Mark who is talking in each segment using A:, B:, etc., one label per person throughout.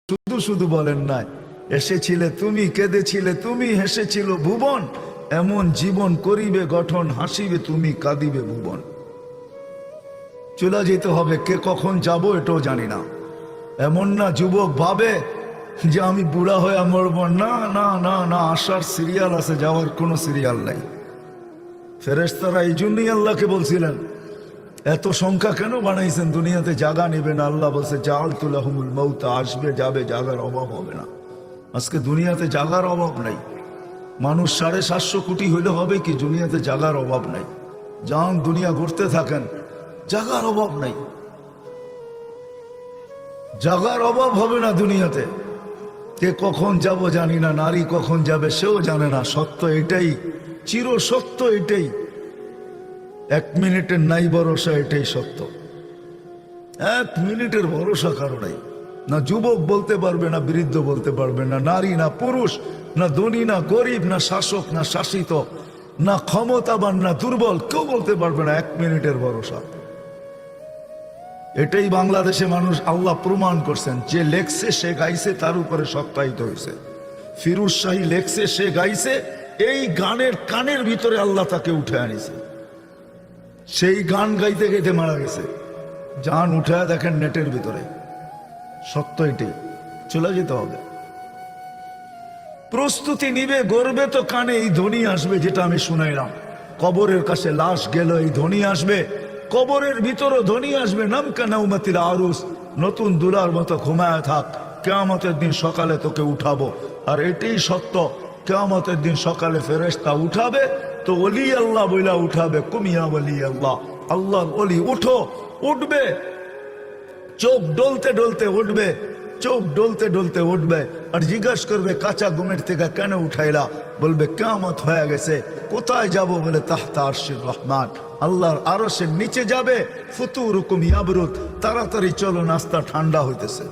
A: শুধু শুধু বলেন নাই, এসেছিলে তুমি, কেঁদেছিলে তুমি, হেসেছিল ভুবন, এমন জীবন করিবে গঠন, হাসিবে তুমি, কাঁদিবে ভুবন। চলে যেতে হবে, কে কখন যাব এটাও জানি না। এমন না যুবক ভাবে যে আমি বুড়া হয়ে মরব, না না না না, আসার সিরিয়াল আছে, যাওয়ার কোনো সিরিয়াল নাই। ফেরেশতারা এই জন্যই আল্লাহকে বলছিলেন, এত সংখ্যা কেন বানাইছেন, দুনিয়াতে জায়গা নেবে না। আল্লাহ বলছে জাআলতু লাহুমুল মাউত, আসবে যাবে, জায়গার অভাব হবে না। আজকে দুনিয়াতে জায়গার অভাব নাই। মানুষ 750 কোটি হইলে হবে কি, দুনিয়াতে জায়গার অভাব নাই। যান দুনিয়া ঘুরতে থাকেন, জায়গার অভাব নাই, জায়গার অভাব হবে না দুনিয়াতে। কে কখন যাব জানি না, নারী কখন যাবে সেও জানে না। সত্য এটাই, চির সত্য এটাই, 1 মিনিটের নাই ভরসা, এটাই সত্য। 1 মিনিটের ভরসা কারো নাই। না যুবক বলতে পারবে, না বৃদ্ধ বলতে পারবে, না নারী না পুরুষ, না ধনী না গরিব, না শাসক না শাসিত, না ক্ষমতাবান না দুর্বল, কেউ বলতে পারবে না 1 মিনিটের ভরসা। এটাই বাংলাদেশে মানুষ, আল্লাহ প্রমাণ করছেন। যে লেখছে সে গাইছে, তার উপরে সত্যায়িত হয়েছে। ফিরোজ শাহী লেখছে, সে গাইছে, এই গানের কানের ভিতরে আল্লাহ তাকে উঠে আনিছে। সেই গান গাইতে গাইতে মারা গেছে। জান উঠে দেখেন নেটের ভিতরে, সত্য এটাই। চলে যেতে হবে, প্রস্তুতি নিবে, গর্বে তো কানে এই ধ্বনি আসবে, যেটা আমি শুনাইলাম। কবরের কাছে লাশ গেল, এই ধ্বনি আসবে। কবরের ভিতরও ধ্বনি আসবে, নামকা নাউমাতিল আরুস, নতুন দুলার মতো ঘুমায় থাক, কিয়ামতের দিন সকালে তোকে উঠাবো। আর এটাই সত্য, কিয়ামতের দিন সকালে ফেরেশতা উঠাবে, তো ওলি আল্লাহ বইলা উঠাবে, কুমিয়া ওলি আল্লাহ, আল্লাহর ওলি উঠো, উঠবে। চোখ ডলতে ডলতে উঠবে, চোখ ডলতে ডলতে উঠবে, আর জিজ্ঞাসা করবে কাঁচা ঘুমের থেকে কেন উঠাইলা? বলবে কিয়ামত হয়ে গেছে। কোথায় যাব? বলে তাহতা আরশির রহমান, আল্লাহর আরশের নিচে যাবে। ফুতুরুকুম ইয়াবরুদ, তাড়াতাড়ি চলো, নাস্তা ঠান্ডা হইতেছে।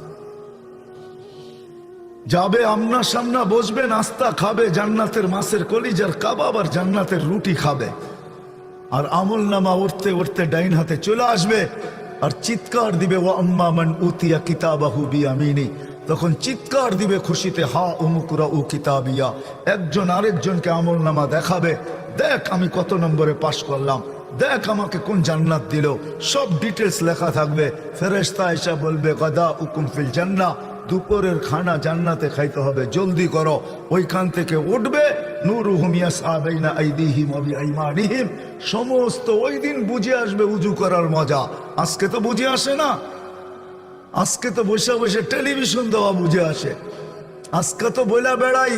A: যাবে আমনা সামনা, বসবে, নাস্তা খাবে, জান্নাতের মাছের কলিজার কাবাব আর জান্নাতের রুটি খাবে। আর আমল নামা উঠতে উঠতে ডাইন হাতে চলে আসবে, আর চিৎকার দিবে, ওয়া আম্মা মান উতিয়া কিতাবাহু বিয়ামিনি, তখন চিৎকার দিবে খুশিতে, হা উমুকুরা উ কিতাবিয়া। একজন আরেকজনকে আমল নামা দেখাবে, দেখ আমি কত নম্বরে পাশ করলাম, দেখ আমাকে কোন জান্নাত দিল, সব ডিটেলস লেখা থাকবে। ফেরেশতা এসে বলবে গাদা উকুম ফিল জান্নাহ, দুপুরের খানা জান্নাতে খাইতে হবে, জলদি করো। ওইখান থেকে উঠবে, নূরুহুম ইয়াসআ বাইনা আইদিহিম ওয়া বিআইমানিহিম, সমস্ত ওই দিন বুঝে আসবে উজু করার মজা। আজকে তো বুঝে আসে না, আজকে তো বসে বসে টেলিভিশন দেওয়া বুঝে আসে। আজকে তো বইলা বেড়াই